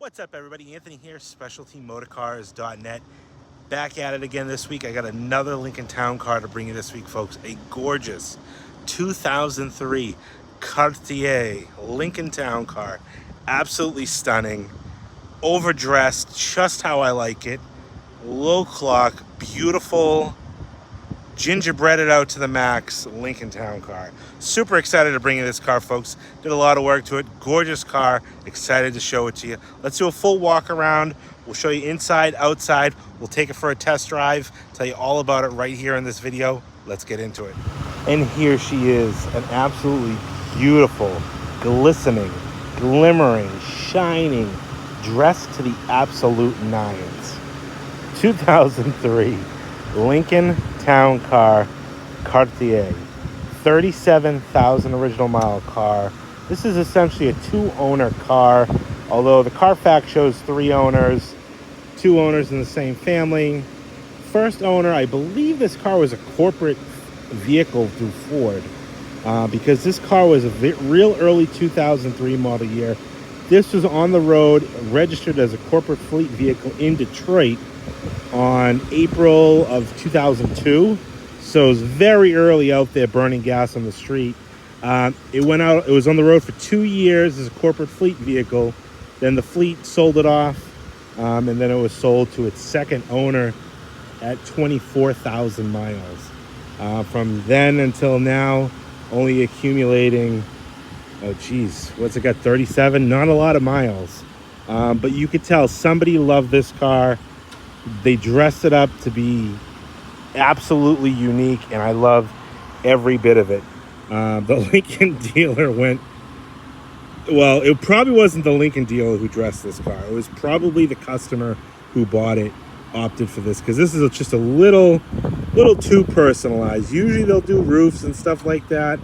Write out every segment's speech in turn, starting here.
What's up, everybody? Anthony here, specialtymotorcars.net. Back at it again this week. I got another Lincoln Town Car to bring you this week, folks. A gorgeous 2003 Cartier Lincoln Town Car. Absolutely stunning. Overdressed, just how I like it. Low clock, beautiful, gingerbreaded out to the max Lincoln Town Car. Super excited to bring you this car, folks. Did a lot of work to it. Gorgeous car. Excited to show it to you. Let's do a full walk around. We'll show you inside, outside. We'll take it for a test drive. Tell you all about it right here in this video. Let's get into it. And here she is, an absolutely beautiful, glistening, glimmering, shining, dressed to the absolute nines. 2003 Lincoln Town Car Cartier, 37,000 original mile car. This is essentially a two-owner car, although the Carfax shows three owners, two owners in the same family. First owner, I believe this car was a corporate vehicle through Ford, because this car was a real early 2003 model year. This was on the road, registered as a corporate fleet vehicle in Detroit on April of 2002. So it was very early out there burning gas on the street. It was on the road for 2 years as a corporate fleet vehicle. Then the fleet sold it off, and then it was sold to its second owner at 24,000 miles. From then until now, only accumulating, what's it got, 37? Not a lot of miles. But you could tell somebody loved this car. They dressed it up to be absolutely unique, and I love every bit of it. The Lincoln dealer it probably wasn't the Lincoln dealer who dressed this car. It was probably the customer who bought it opted for this, because this is just a little too personalized. Usually they'll do roofs and stuff like that,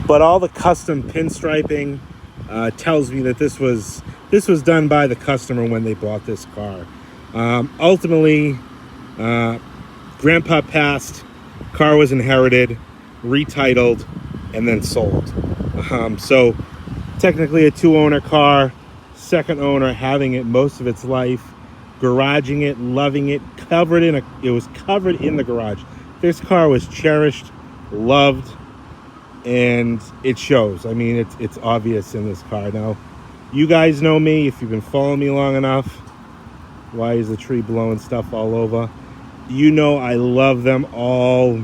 but all the custom pinstriping tells me that this was done by the customer when they bought this car. Ultimately, grandpa passed, car was inherited, retitled, and then sold. So technically a two-owner car, second owner having it most of its life, garaging it, loving it, it was covered in the garage. This car was cherished, loved, and it shows. I mean, it's obvious in this car. Now, you guys know me, if you've been following me long enough. Why is the tree blowing stuff all over? You know I love them all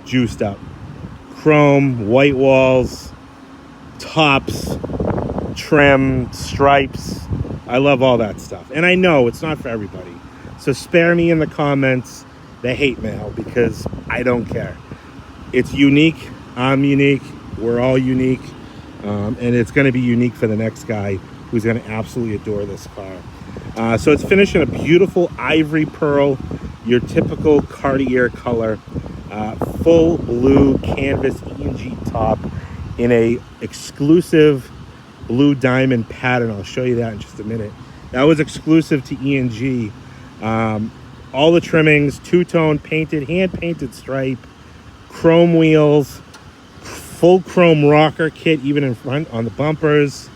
juiced up. Chrome, white walls, tops, trim, stripes. I love all that stuff. And I know it's not for everybody. So spare me in the comments the hate mail, because I don't care. It's unique. I'm unique. We're all unique. And it's going to be unique for the next guy who's going to absolutely adore this car. So it's finished in a beautiful ivory pearl, your typical Cartier color, full blue canvas E&G top in a exclusive blue diamond pattern. I'll show you that in just a minute. That was exclusive to E&G. All the trimmings, two-tone painted, hand-painted stripe, chrome wheels, full chrome rocker kit even in front on the bumpers,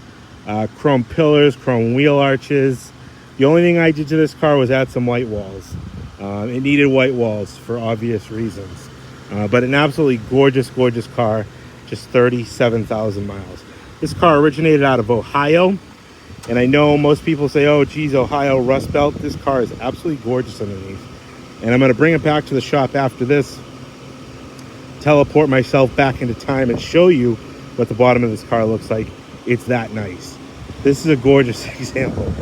chrome pillars, chrome wheel arches. The only thing I did to this car was add some white walls. It needed white walls for obvious reasons. But an absolutely gorgeous, gorgeous car, just 37,000 miles. This car originated out of Ohio. And I know most people say, oh, geez, Ohio, Rust Belt. This car is absolutely gorgeous underneath. And I'm going to bring it back to the shop after this, teleport myself back into time and show you what the bottom of this car looks like. It's that nice. This is a gorgeous example.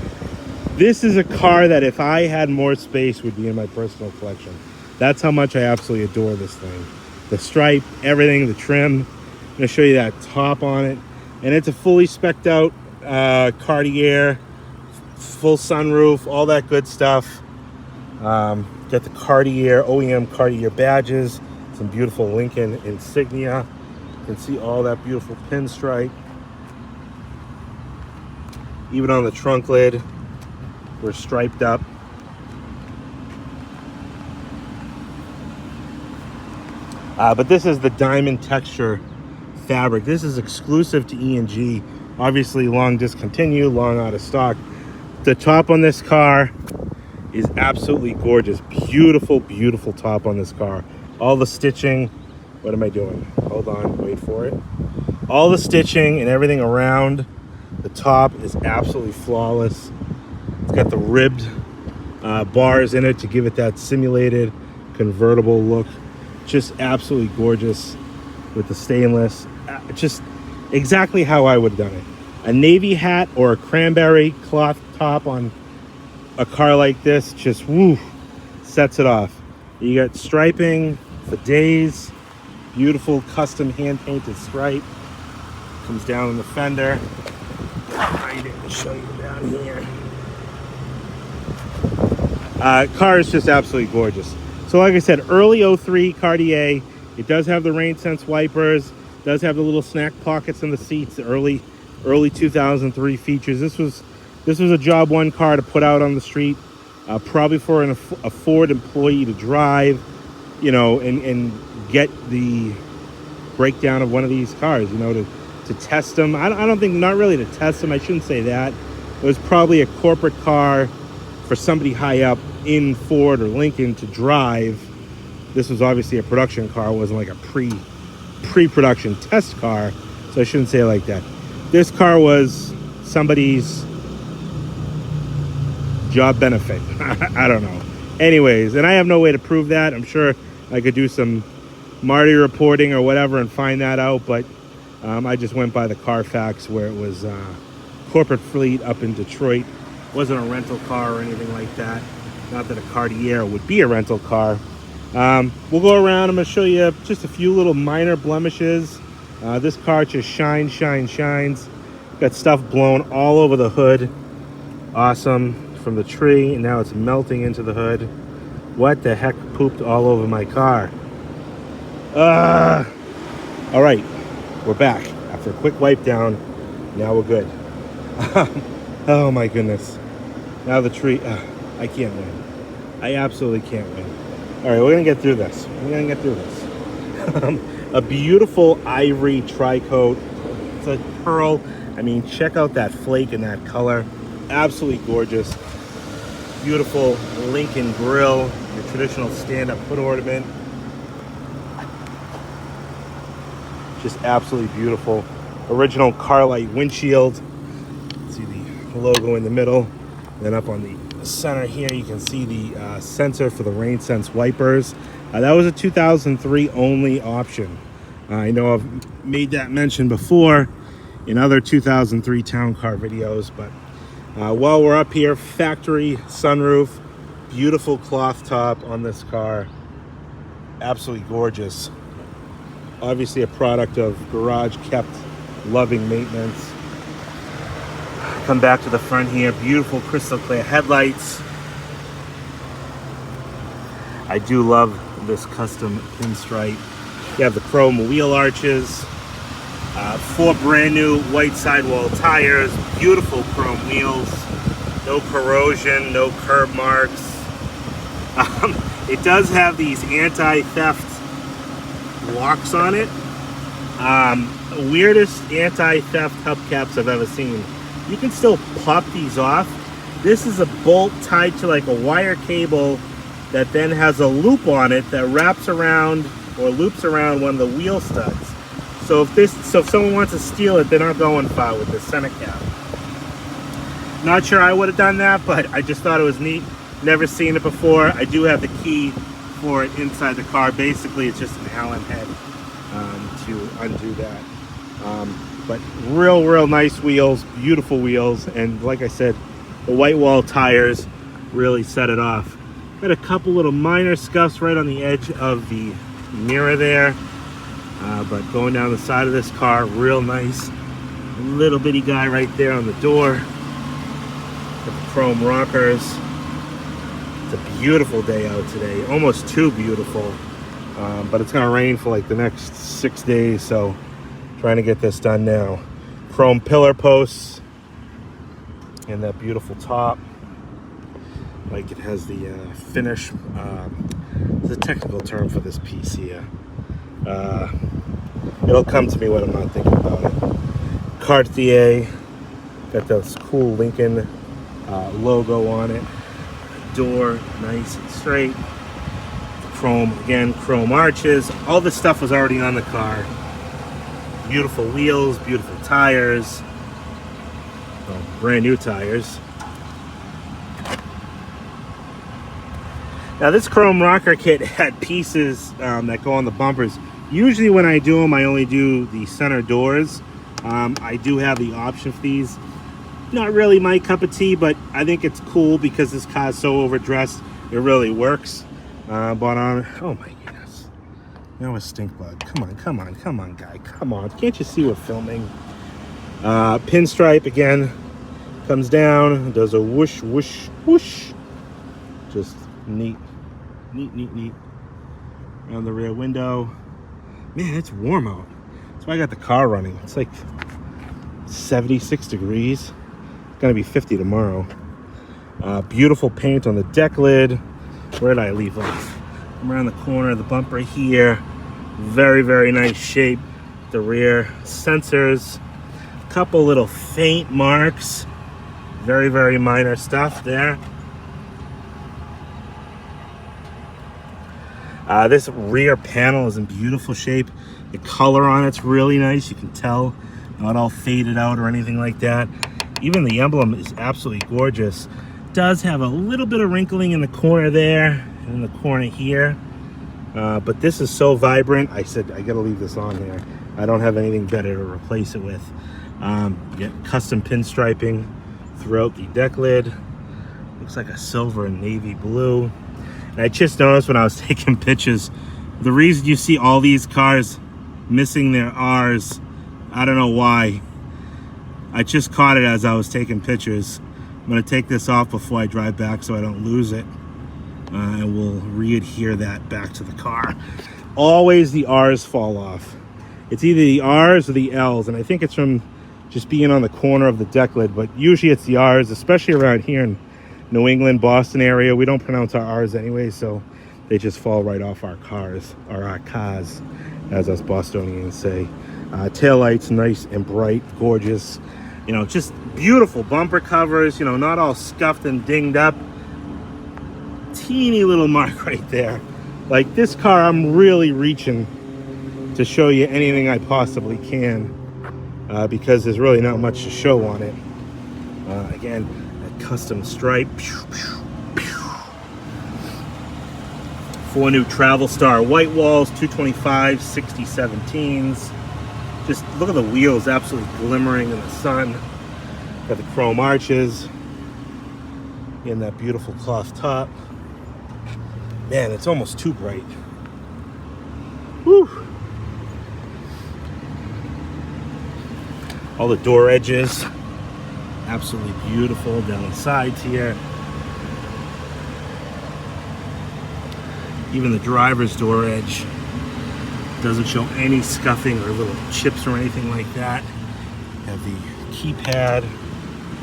This is a car that if I had more space would be in my personal collection. That's how much I absolutely adore this thing. The stripe, everything, the trim. I'm going to show you that top on it. And it's a fully spec'd out Cartier, full sunroof, all that good stuff. Got the Cartier, OEM Cartier badges, some beautiful Lincoln insignia. You can see all that beautiful pinstripe. Even on the trunk lid, we're striped up. But this is the diamond texture fabric. This is exclusive to E&G. Obviously long discontinued, long out of stock. The top on this car is absolutely gorgeous. Beautiful, beautiful top on this car. All the stitching, what am I doing? Hold on, wait for it. All the stitching and everything around the top is absolutely flawless. It's got the ribbed bars in it to give it that simulated convertible look. Just absolutely gorgeous with the stainless. Just exactly how I would have done it. A navy hat or a cranberry cloth top on a car like this just woo, sets it off. You got striping for days. Beautiful custom hand painted stripe. Comes down in the fender. Behind it and show you down here. Car is just absolutely gorgeous. So like I said, early 03 Cartier. It does have the rain sense wipers. Does have the little snack pockets in the seats. The early 2003 features. This was a job one car to put out on the street, probably for a Ford employee to drive, you know, and get the breakdown of one of these cars, you know, to test them. I don't think, not really to test them. I shouldn't say that. It was probably a corporate car for somebody high up in Ford or Lincoln to drive. This was obviously a production car. It wasn't like a pre-production test car, so I shouldn't say it like that. This car was somebody's job benefit. I don't know. Anyways, and I have no way to prove that. I'm sure I could do some Marty reporting or whatever and find that out, but I just went by the Carfax where it was corporate fleet up in Detroit. Wasn't a rental car or anything like that. Not that a Cartier would be a rental car. We'll go around. I'm going to show you just a few little minor blemishes. This car just shines. Got stuff blown all over the hood. Awesome. From the tree, and now it's melting into the hood. What the heck pooped all over my car? All right, we're back after a quick wipe down. Now we're good. Oh my goodness. Now the tree, I can't win. I absolutely can't win. All right, we're gonna get through this. A beautiful ivory tri-coat. It's a pearl. I mean, check out that flake in that color. Absolutely gorgeous. Beautiful Lincoln grille, your traditional stand-up hood ornament. Just absolutely beautiful. Original Carlight windshield. See the logo in the middle. Then up on the center here, you can see the sensor for the rain sense wipers. That was a 2003 only option. I know I've made that mention before in other 2003 Town Car videos, but while we're up here, factory sunroof, beautiful cloth top on this car, absolutely gorgeous. Obviously a product of garage kept, loving maintenance. Come back to the front here, beautiful crystal clear headlights. I do love this custom pinstripe. You have the chrome wheel arches. 4 brand new white sidewall tires, beautiful chrome wheels, no corrosion, no curb marks. It does have these anti-theft locks on it. Weirdest anti-theft hubcaps I've ever seen. You can still pop these off. This is a bolt tied to like a wire cable that then has a loop on it that wraps around or loops around one of the wheel studs. So if someone wants to steal it, they're not going far with the center cap. Not sure I would have done that, but I just thought it was neat. Never seen it before. I do have the key for it inside the car. Basically, it's just an Allen head to undo that. But real nice wheels, beautiful wheels, and like I said, the white wall tires really set it off. Got a couple little minor scuffs right on the edge of the mirror there. But going down the side of this car, real nice. Little bitty guy right there on the door. Got the chrome rockers. It's a beautiful day out today, almost too beautiful. But it's gonna rain for like the next 6 days, so trying to get this done now. Chrome pillar posts and that beautiful top. Like it has the finish. There's a technical term for this piece here. It'll come to me when I'm not thinking about it. Cartier. Got this cool Lincoln logo on it. Door, nice and straight. Chrome, again, chrome arches. All this stuff was already on the car. Beautiful wheels, beautiful tires. Well, brand new tires. Now this chrome rocker kit had pieces that go on the bumpers. Usually when I do them, I only do the center doors. I do have the option for these. Not really my cup of tea, but I think it's cool because this car is so overdressed. It really works. But on, oh my goodness. Now a stink bug. Come on, guy. Come on. Can't you see we're filming? Pinstripe again. Comes down, does a whoosh, whoosh, whoosh. Just neat. Around the rear window. Man, it's warm out. That's why I got the car running. It's like 76 degrees. It's gonna be 50 tomorrow. Beautiful paint on the deck lid. Where did I leave off? I'm around the corner of the bumper here. Very, very nice shape. The rear sensors. Couple little faint marks. Very, very minor stuff there. This rear panel is in beautiful shape. The color on it's really nice. You can tell, not all faded out or anything like that. Even the emblem is absolutely gorgeous. Does have a little bit of wrinkling in the corner there, and in the corner here. But this is so vibrant. I said I gotta leave this on there. I don't have anything better to replace it with. Get custom pinstriping throughout the deck lid. Looks like a silver and navy blue. And I just noticed when I was taking pictures, the reason you see all these cars missing their R's, I don't know why. I just caught it as I was taking pictures. I'm gonna take this off before I drive back so I don't lose it. And we'll re-adhere that back to the car. Always the R's fall off. It's either the R's or the L's, and I think it's from just being on the corner of the deck lid, but usually it's the R's, especially around here in New England, Boston area. We don't pronounce our R's anyway, so they just fall right off our cars, or our cars, as us Bostonians say. Taillights, nice and bright, gorgeous. You know, just beautiful bumper covers, you know, not all scuffed and dinged up. Teeny little mark right there. Like this car, I'm really reaching to show you anything I possibly can because there's really not much to show on it. Again, that custom stripe. 4 new Travel Star white walls, 225 6017s. Just look at the wheels, absolutely glimmering in the sun. Got the chrome arches and that beautiful cloth top. Man, it's almost too bright. Whew. All the door edges, absolutely beautiful down the sides here. Even the driver's door edge doesn't show any scuffing or little chips or anything like that. You have the keypad,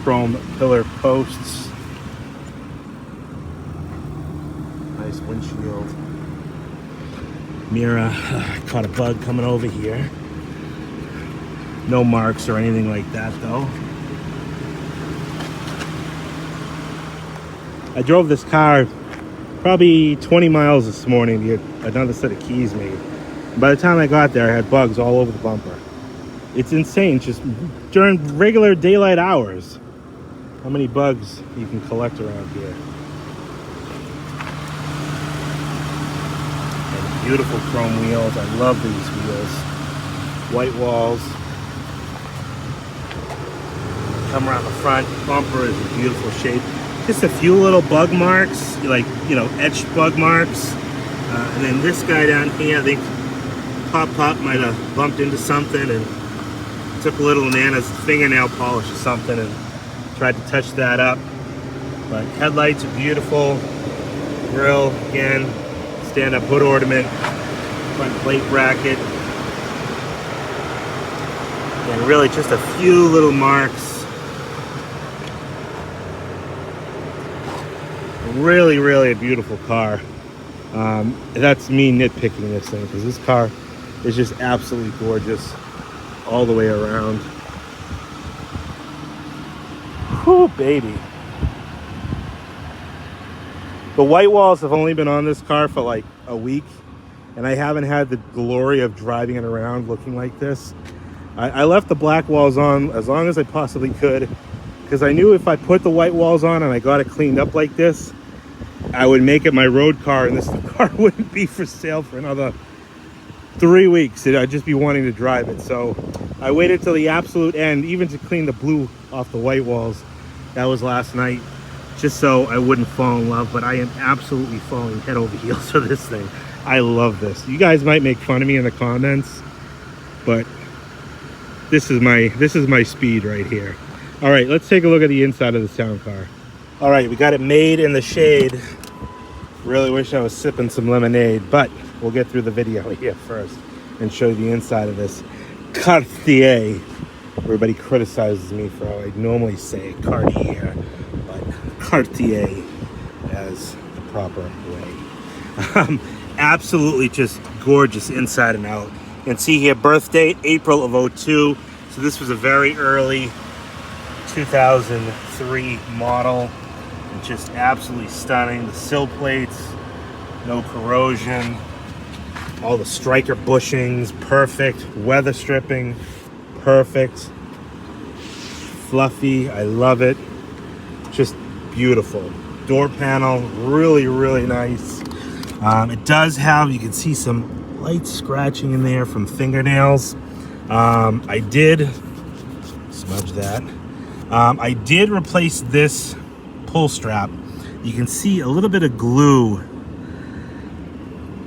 chrome pillar posts, nice windshield, mirror. Caught a bug coming over here. No marks or anything like that though. I drove this car probably 20 miles this morning to get another set of keys made. By the time I got there, I had bugs all over the bumper. It's insane, just during regular daylight hours, how many bugs you can collect around here. And beautiful chrome wheels. I love these wheels. White walls. Come around the front, bumper is in beautiful shape. Just a few little bug marks, like, you know, etched bug marks. And then this guy down here, I think Pop might have bumped into something and took a little Nana's fingernail polish or something and tried to touch that up. But headlights are beautiful. Grill, again, stand-up hood ornament, front plate bracket. And really just a few little marks. Really, really a beautiful car. That's me nitpicking this thing because this car is just absolutely gorgeous all the way around. Whew, baby. The white walls have only been on this car for like a week, and I haven't had the glory of driving it around looking like this. I left the black walls on as long as I possibly could, because I knew if I put the white walls on and I got it cleaned up like this, I would make it my road car, and this car wouldn't be for sale for another 3 weeks. I'd just be wanting to drive it. So I waited till the absolute end, even to clean the blue off the white walls. That was last night, just so I wouldn't fall in love. But I am absolutely falling head over heels for this thing. I love this. You guys might make fun of me in the comments, but this is my speed right here. All right, let's take a look at the inside of this town car. All right, we got it made in the shade. Really wish I was sipping some lemonade, but we'll get through the video here first and show you the inside of this Cartier. Everybody criticizes me for how I normally say Cartier, but Cartier as the proper way. Absolutely just gorgeous inside and out. You can see here, birth date, April of 02. So this was a very early 2003 model. And just absolutely stunning. The sill plates, no corrosion. All the striker bushings, perfect. Weather stripping, perfect. Fluffy, I love it. Just beautiful. Door panel, really, really nice. It does have, you can see some light scratching in there from fingernails. I did smudge that. I did replace this pull strap. You can see a little bit of glue.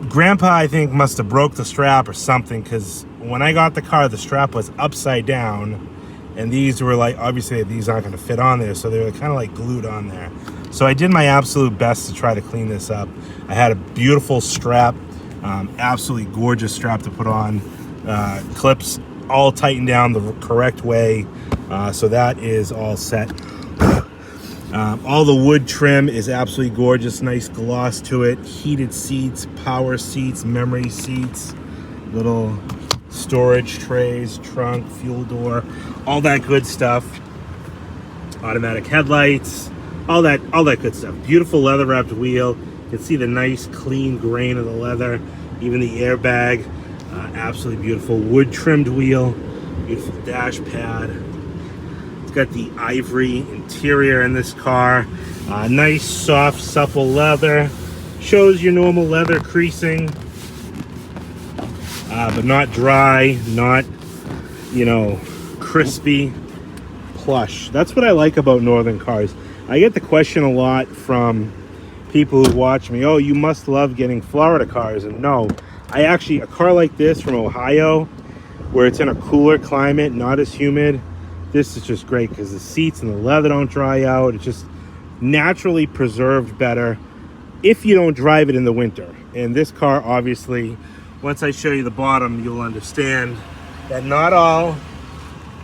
Grandpa, I think, must have broke the strap or something, because when I got the car, the strap was upside down, and these were like, obviously these aren't going to fit on there, so they were kind of like glued on there. So I did my absolute best to try to clean this up. I had a beautiful strap, absolutely gorgeous strap to put on. Clips all tightened down the correct way, so that is all set. All the wood trim is absolutely gorgeous, nice gloss to it. Heated seats, power seats, memory seats, little storage trays, trunk, fuel door, all that good stuff. Automatic headlights, all that good stuff. Beautiful leather wrapped wheel. You can see the nice clean grain of the leather, even the airbag. Absolutely beautiful. Wood trimmed wheel, beautiful dash pad. It's got the ivory interior in this car. Nice, soft, supple leather. Shows your normal leather creasing, but not dry, not, crispy, plush. That's what I like about Northern cars. I get the question a lot from people who watch me, oh, you must love getting Florida cars. And no, a car like this from Ohio, where it's in a cooler climate, not as humid, this is just great because the seats and the leather don't dry out. It's just naturally preserved better if you don't drive it in the winter. And this car, obviously, once I show you the bottom, you'll understand that not all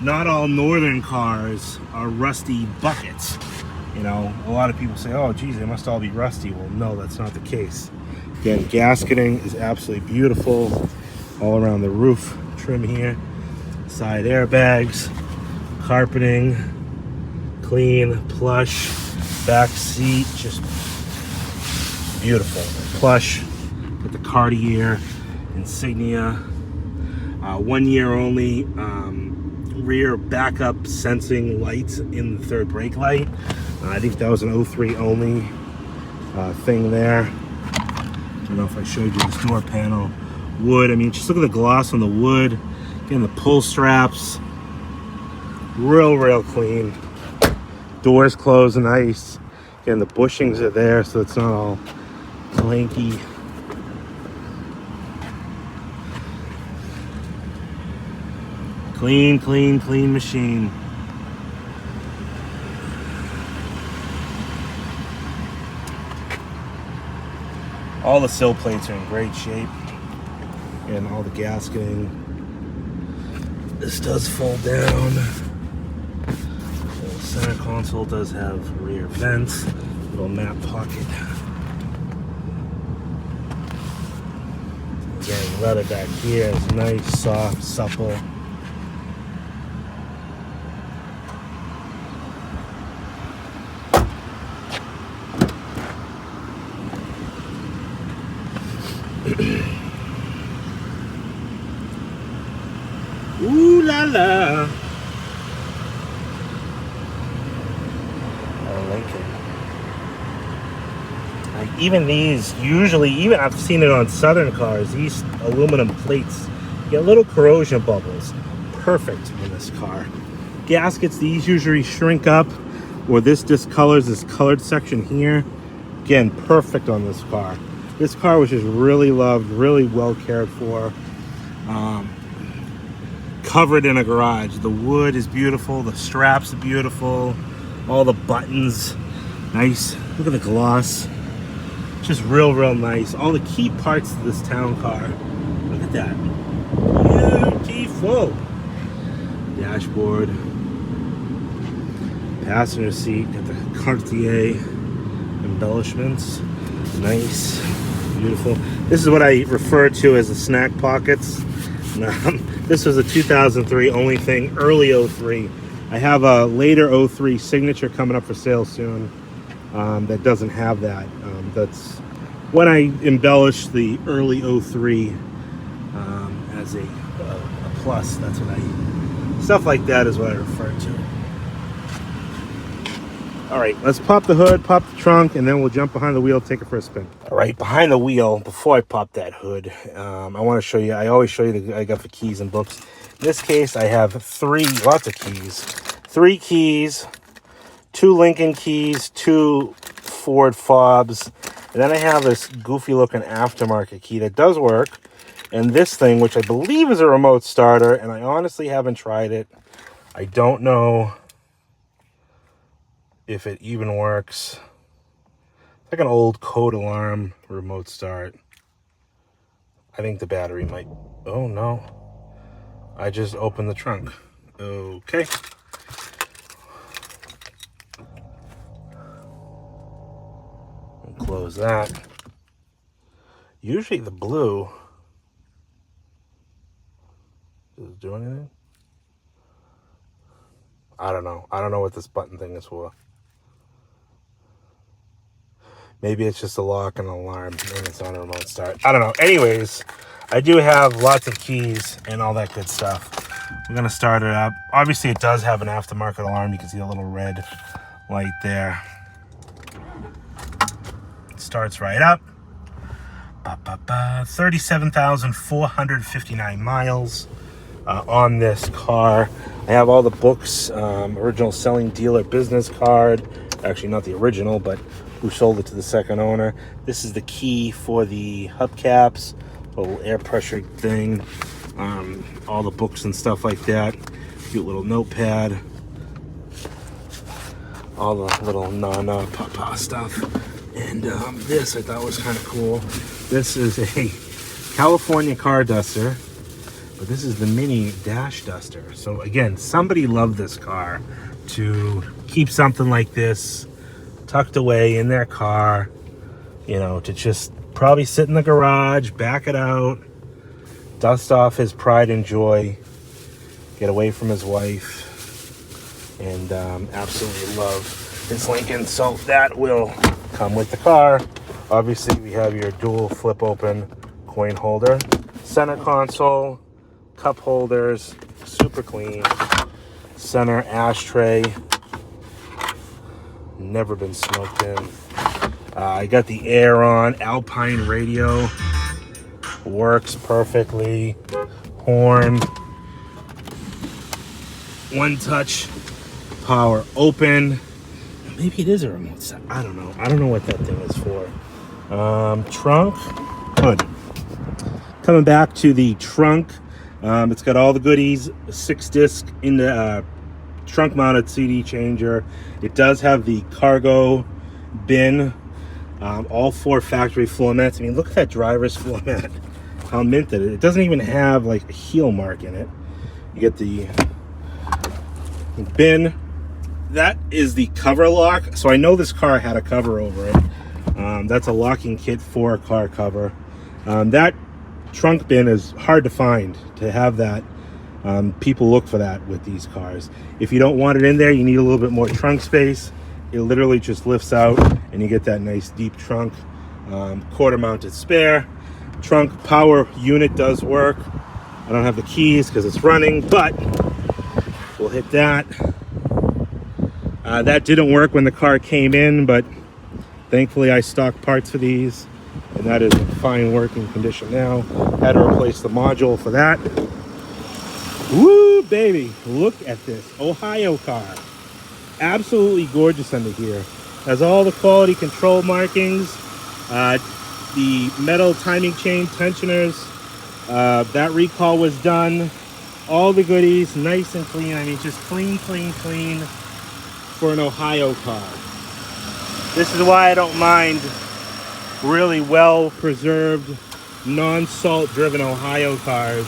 Northern cars are rusty buckets. A lot of people say, oh, geez, they must all be rusty. Well, no, that's not the case. Again, gasketing is absolutely beautiful. All around the roof trim here. Side airbags, carpeting, clean, plush. Back seat, just beautiful. Plush with the Cartier insignia. 1 year only rear backup sensing lights in the third brake light. I think that was an 03 only thing there. I don't know if I showed you this door panel. Wood, just look at the gloss on the wood. Again, the pull straps, real clean. Doors close nice. Again, the bushings are there, so it's not all clanky. Clean machine. All the sill plates are in great shape, and all the gasketing. This does fold down. The center console does have rear vents, little map pocket. Again, leather back here is nice, soft, supple. Impala. Lincoln. Like even these, usually, even I've seen it on Southern cars, these aluminum plates get little corrosion bubbles. Perfect in this car. Gaskets, these usually shrink up, or this discolors this colored section here. Again, perfect on this car. This car was just really loved, really well cared for. Covered in a garage. The wood is beautiful, the straps are beautiful, all the buttons, nice. Look at the gloss, just real nice. All the key parts of this town car. Look at that, beautiful. Dashboard, passenger seat, got the Cartier embellishments, nice, beautiful. This is what I refer to as the snack pockets. This was a 2003 only thing, early 03. I have a later 03 Signature coming up for sale soon that doesn't have that. That's when I embellished the early 03 as a plus. That's what stuff like that is what I refer to. All right, let's pop the hood, pop the trunk, and then we'll jump behind the wheel, take it for a spin. All right, behind the wheel, before I pop that hood, I want to show you, I always show you I got the keys and books. In this case, I have lots of keys. 3 keys, 2 Lincoln keys, 2 Ford fobs, and then I have this goofy looking aftermarket key that does work, and this thing, which I believe is a remote starter, and I honestly haven't tried it. I don't know if it even works. It's like an old code alarm remote start. I think the battery might, oh no. I just opened the trunk. Okay. I'll close that. Usually the blue, does it do anything? I don't know. I don't know what this button thing is for. Maybe it's just a lock and an alarm and it's on a remote start. I don't know. Anyways, I do have lots of keys and all that good stuff. We're going to start it up. Obviously, it does have an aftermarket alarm. You can see a little red light there. It starts right up. 37,459 miles on this car. I have all the books, original selling dealer business card. Actually, not the original, but who sold it to the second owner. This is the key for the hubcaps, little air pressure thing, all the books and stuff like that. Cute little notepad, all the little na-na pa-pa stuff. And this I thought was kind of cool. This is a California car duster, but this is the mini dash duster. So again, somebody loved this car to keep something like this tucked away in their car, you know, to just probably sit in the garage, back it out, dust off his pride and joy, get away from his wife, and absolutely love his Lincoln. So that will come with the car. Obviously, we have your dual flip open coin holder, center console, cup holders, super clean, center ashtray, never been smoked in. I got the air on, Alpine radio, works perfectly, horn, one touch, power open. Maybe it is a remote set. I don't know. I don't know what that thing is for. Trunk, hood. Coming back to the trunk, it's got all the goodies, 6-disc in the trunk mounted CD changer. It does have the cargo bin, all 4 factory floor mats. I mean, look at that driver's floor mat, how minted it. It doesn't even have like a heel mark in it. You get the bin. That is the cover lock. So I know this car had a cover over it. That's a locking kit for a car cover. That trunk bin is hard to find, to have that. People look for that with these cars. If you don't want it in there, you need a little bit more trunk space. It literally just lifts out and you get that nice deep trunk. Quarter mounted spare. Trunk power unit does work. I don't have the keys because it's running, but hit that. That didn't work when the car came in, but thankfully I stocked parts for these, and that is in fine working condition now. Had to replace the module for that. Woo, baby, look at this Ohio car. Absolutely gorgeous under here. Has all the quality control markings, the metal timing chain tensioners. That recall was done. All the goodies, nice and clean. I mean, just clean, clean, clean for an Ohio car. This is why I don't mind really well-preserved, non-salt driven Ohio cars,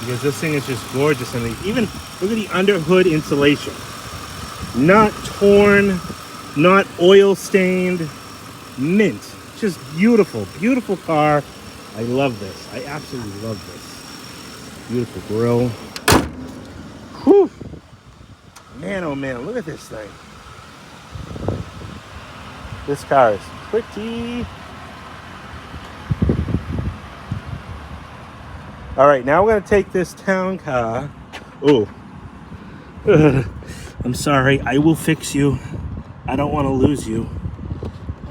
because this thing is just gorgeous. And even look at the underhood insulation. Not torn, not oil stained, mint. Just beautiful, beautiful car. I love this. I absolutely love this. Beautiful grill. Whew. Man, oh man, look at this thing. This car is pretty. All right, now we're gonna take this town car. Oh, I'm sorry. I will fix you. I don't want to lose you.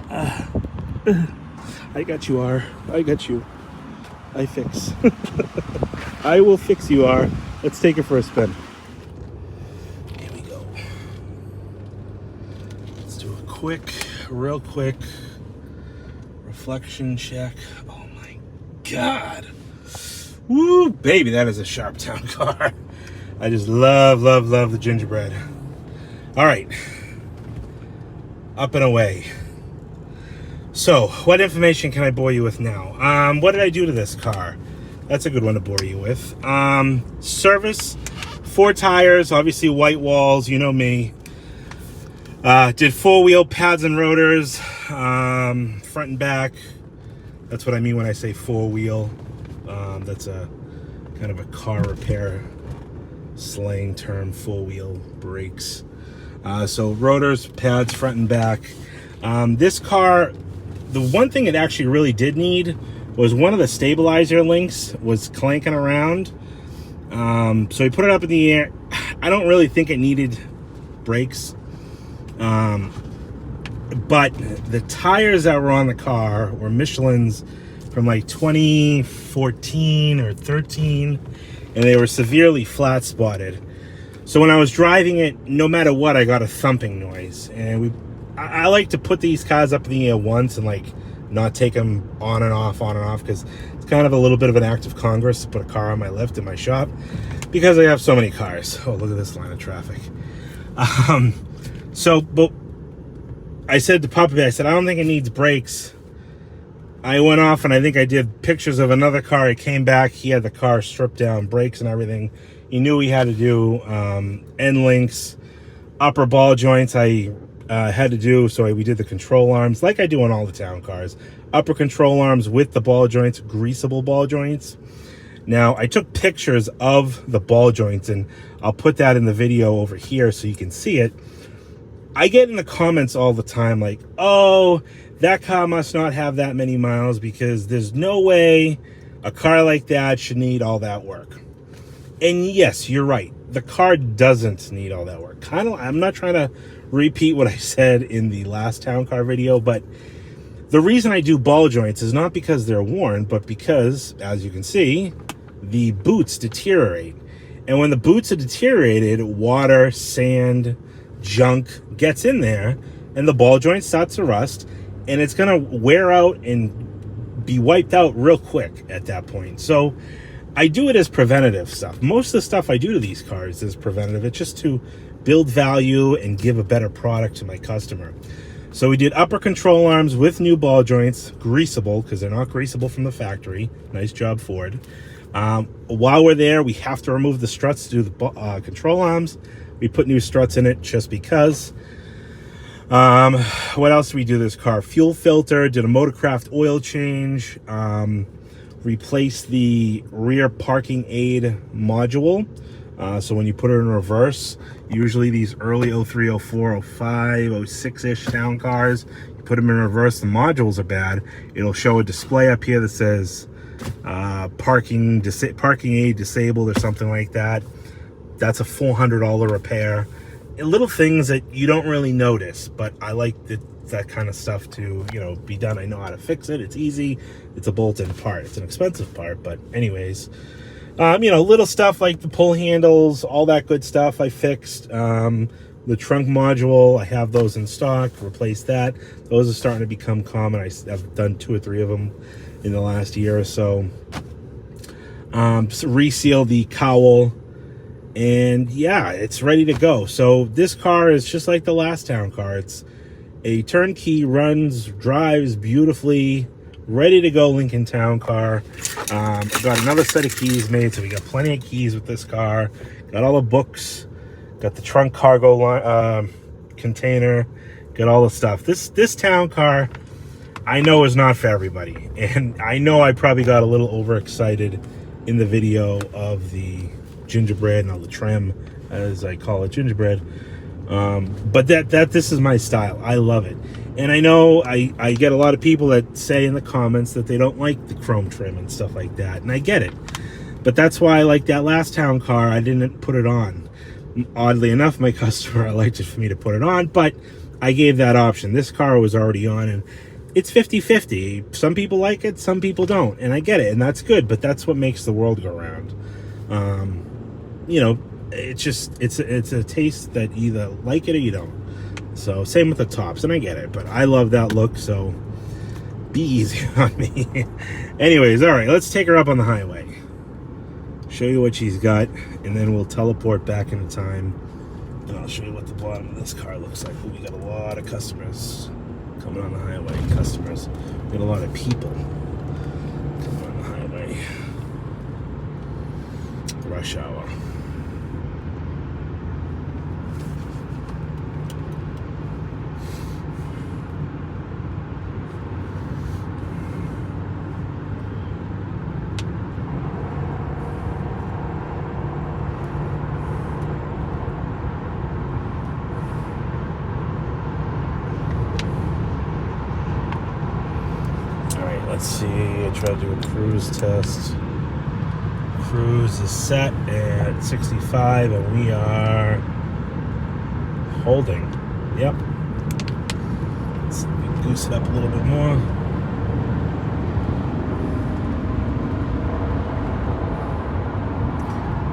I got you, R. I got you. I fix. I will fix you, R. Let's take it for a spin. Here we go. Let's do a quick, real quick reflection check. Oh my God. Woo, baby, that is a sharp town car. I just love, love, love the gingerbread. All right. Up and away. So, what information can I bore you with now? What did I do to this car? That's a good one to bore you with. Service, 4 tires, obviously white walls, you know me. Did 4-wheel pads and rotors, front and back. That's what I mean when I say 4-wheel. That's a kind of a car repair slang term, 4-wheel brakes. So rotors, pads, front and back. This car, the one thing it actually really did need was one of the stabilizer links was clanking around. So we put it up in the air. I don't really think it needed brakes. But the tires that were on the car were Michelin's from like 2014 or 13, and they were severely flat spotted. So when I was driving it, no matter what, I got a thumping noise. And I like to put these cars up in the air once and like not take them on and off, because it's kind of a little bit of an act of Congress to put a car on my lift in my shop because I have so many cars. Oh, look at this line of traffic. But I said to Papa, I said, I don't think it needs brakes. I went off and I think I did pictures of another car. It came back. He had the car stripped down, brakes and everything. He knew he had to do end links, upper ball joints. I had to do, so we did the control arms like I do on all the town cars. Upper control arms with the ball joints, greasable ball joints. Now, I took pictures of the ball joints, and I'll put that in the video over here so you can see it. I get in the comments all the time like, oh, that car must not have that many miles because there's no way a car like that should need all that work. And yes, you're right. The car doesn't need all that work. I'm not trying to repeat what I said in the last town car video, but the reason I do ball joints is not because they're worn, but because, as you can see, the boots deteriorate. And when the boots are deteriorated, water, sand, junk gets in there, and the ball joint starts to rust, and it's going to wear out and be wiped out real quick at that point. So I do it as preventative stuff. Most of the stuff I do to these cars is preventative. It's just to build value and give a better product to my customer. So we did upper control arms with new ball joints, greasable, because they're not greasable from the factory. Nice job, Ford. While we're there, we have to remove the struts to do the control arms. We put new struts in it just because. What else did we do to this car? Fuel filter, did a Motorcraft oil change, replaced the rear parking aid module. So when you put it in reverse, usually these early 03, 04, 05, 06-ish town cars, you put them in reverse, the modules are bad. It'll show a display up here that says parking aid disabled or something like that. That's a $400 repair. Little things that you don't really notice, but I like that kind of stuff to, you know, be done. I know how to fix it. It's easy. It's a bolt-in part. It's an expensive part, but anyways, you know, little stuff like the pull handles, all that good stuff I fixed. The trunk module, I have those in stock. Replace that. Those are starting to become common. I've done 2 or 3 of them in the last year or so. Reseal the cowl, and yeah, it's ready to go. So this car is just like the last town car. It's a turnkey, runs, drives beautifully, ready to go Lincoln Town Car. I've got another set of keys made, so we got plenty of keys with this car. Got all the books, got the trunk cargo container, got all the stuff. This town car, I know, is not for everybody, and I know I probably got a little overexcited in the video of the gingerbread and all the trim, as I call it, gingerbread. But this is my style. I love it. And I know I get a lot of people that say in the comments that they don't like the chrome trim and stuff like that, and I get it. But that's why, like that last town car, I didn't put it on. Oddly enough, my customer liked it for me to put it on, but I gave that option. This car was already on, and it's 50-50. Some people like it, some people don't, and I get it, and that's good, but that's what makes the world go round. You know, it's a taste that either like it or you don't. So same with the tops, and I get it, but I love that look, so be easy on me. Anyways, all right, let's take her up on the highway, show you what she's got, and then we'll teleport back into time, and I'll show you what the bottom of this car looks like. Ooh, we got a lot of customers coming on the highway. Customers, we got a lot of people coming on the highway. Rush hour. Let's see, I tried to do a cruise test. Cruise is set at 65 and we are holding. Yep. Let's goose it up a little bit more.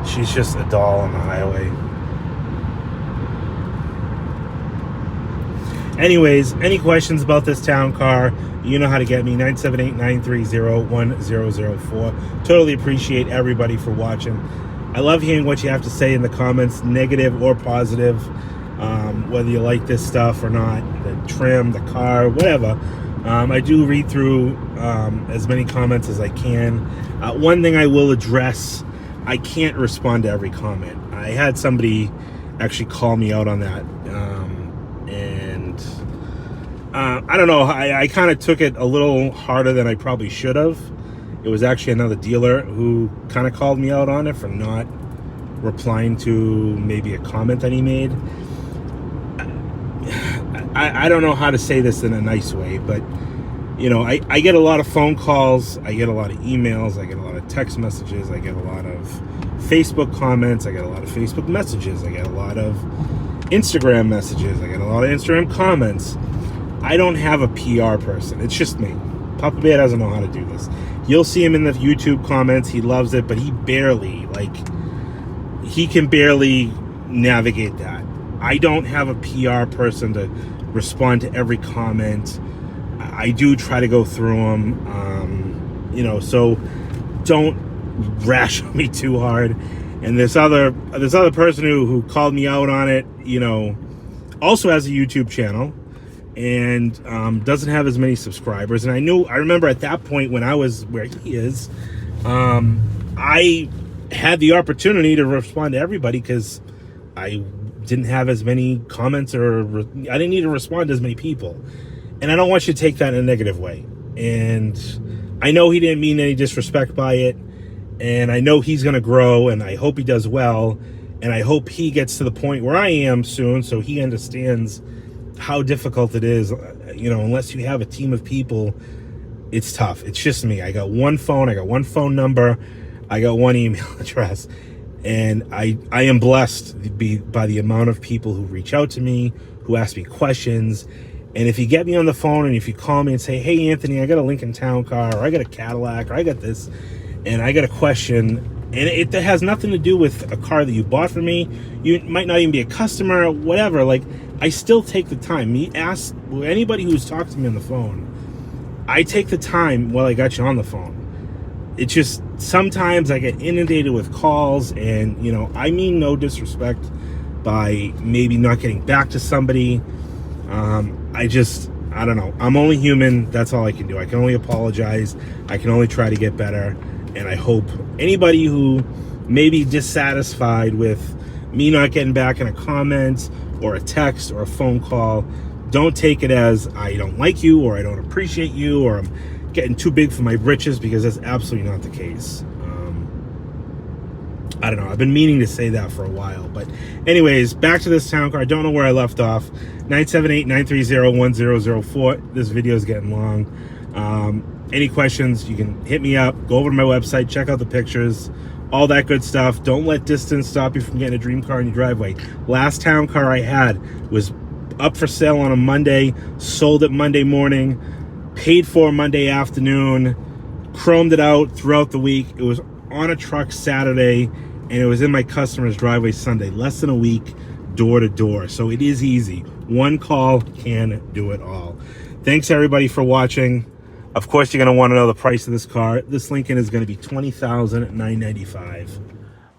She's just a doll on the highway. Anyways, any questions about this town car, you know how to get me, 978-930-1004. Totally appreciate everybody for watching. I love hearing what you have to say in the comments, negative or positive, whether you like this stuff or not, the trim, the car, whatever. I do read through as many comments as I can. One thing I will address, I can't respond to every comment. I had somebody actually call me out on that. I don't know, I kind of took it a little harder than I probably should have. It was actually another dealer who kind of called me out on it for not replying to maybe a comment that he made. I don't know how to say this in a nice way, but you know, I get a lot of phone calls, I get a lot of emails, I get a lot of text messages, I get a lot of Facebook comments, I get a lot of Facebook messages, I get a lot of Instagram messages, I get a lot of Instagram comments. I don't have a PR person. It's just me. Papa Bear doesn't know how to do this. You'll see him in the YouTube comments. He loves it, but he can barely navigate that. I don't have a PR person to respond to every comment. I do try to go through them, you know, so don't rash on me too hard. And this other person who called me out on it, you know, also has a YouTube channel and doesn't have as many subscribers. And I remember at that point when I was where he is, I had the opportunity to respond to everybody because I didn't have as many comments, or I didn't need to respond to as many people. And I don't want you to take that in a negative way. And I know he didn't mean any disrespect by it. And I know he's going to grow, and I hope he does well. And I hope he gets to the point where I am soon, so he understands how difficult it is. You know, unless you have a team of people, it's tough. It's just me. I got one phone. I got one phone number. I got one email address. And I am blessed by the amount of people who reach out to me, who ask me questions. And if you get me on the phone and if you call me and say, hey, Anthony, I got a Lincoln Town Car, or I got a Cadillac, or I got this, and I got a question, and it has nothing to do with a car that you bought from me, you might not even be a customer, whatever, like, I still take the time. Anybody who's talked to me on the phone, I take the time while I got you on the phone. It's just sometimes I get inundated with calls, and I mean no disrespect by maybe not getting back to somebody. I don't know. I'm only human. That's all I can do. I can only apologize. I can only try to get better. And I hope anybody who may be dissatisfied with me not getting back in a comment or a text or a phone call, don't take it as I don't like you or I don't appreciate you or I'm getting too big for my britches, because that's absolutely not the case. I don't know. I've been meaning to say that for a while. But anyways, back to this town car. I don't know where I left off. 978-930-1004. This video is getting long. Any questions, you can hit me up. Go over to my website. Check out the pictures. All that good stuff. Don't let distance stop you from getting a dream car in your driveway. Last town car I had was up for sale on a Monday. Sold it Monday morning. Paid for Monday afternoon. Chromed it out throughout the week. It was on a truck Saturday, and it was in my customer's driveway Sunday. Less than a week, door to door. So it is easy. One call can do it all. Thanks everybody for watching. Of course, you're going to want to know the price of this car. This Lincoln is going to be $20,995.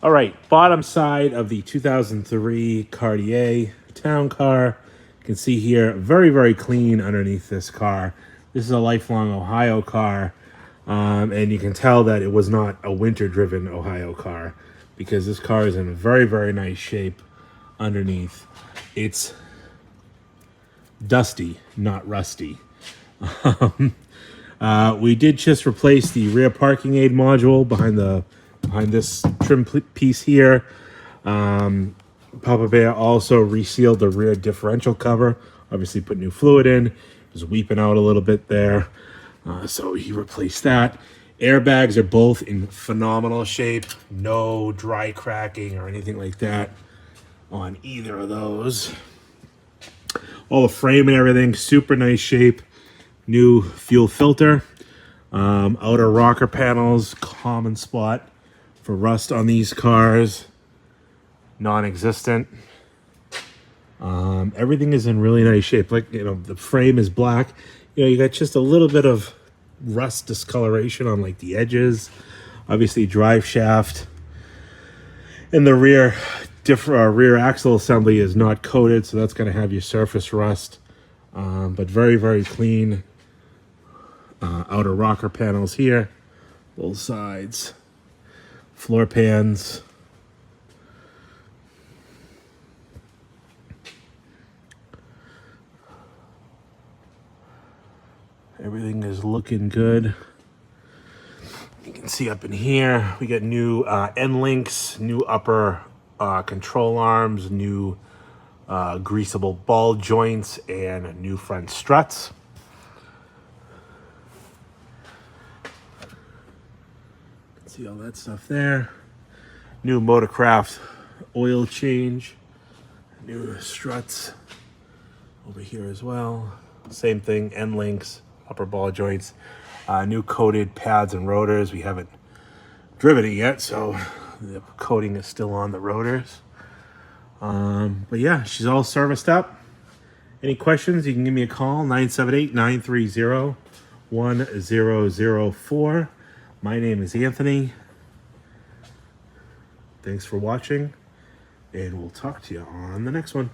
All right, bottom side of the 2003 Cartier Town Car. You can see here, very, very clean underneath this car. This is a lifelong Ohio car. And you can tell that it was not a winter-driven Ohio car, because this car is in very, very nice shape underneath. It's dusty, not rusty. We did just replace the rear parking aid module behind this trim piece here. Papa Bear also resealed the rear differential cover. Obviously put new fluid in. It was weeping out a little bit there. So he replaced that. Airbags are both in phenomenal shape. No dry cracking or anything like that on either of those. All the frame and everything, super nice shape. New fuel filter. Outer rocker panels, common spot for rust on these cars. Non-existent. Everything is in really nice shape. Like, the frame is black. You got just a little bit of rust discoloration on like the edges. Obviously drive shaft and the rear axle assembly is not coated, so that's going to have your surface rust. But very, very clean. Outer rocker panels here, both sides, floor pans. Everything is looking good. You can see up in here, we got new end links, new upper control arms, new greasable ball joints, and new front struts. See all that stuff there. New Motorcraft oil change. New struts over here as well. Same thing, end links, upper ball joints. New coated pads and rotors. We haven't driven it yet, so the coating is still on the rotors. But yeah, she's all serviced up. Any questions, you can give me a call, 978-930-1004. My name is Anthony. Thanks for watching, and we'll talk to you on the next one.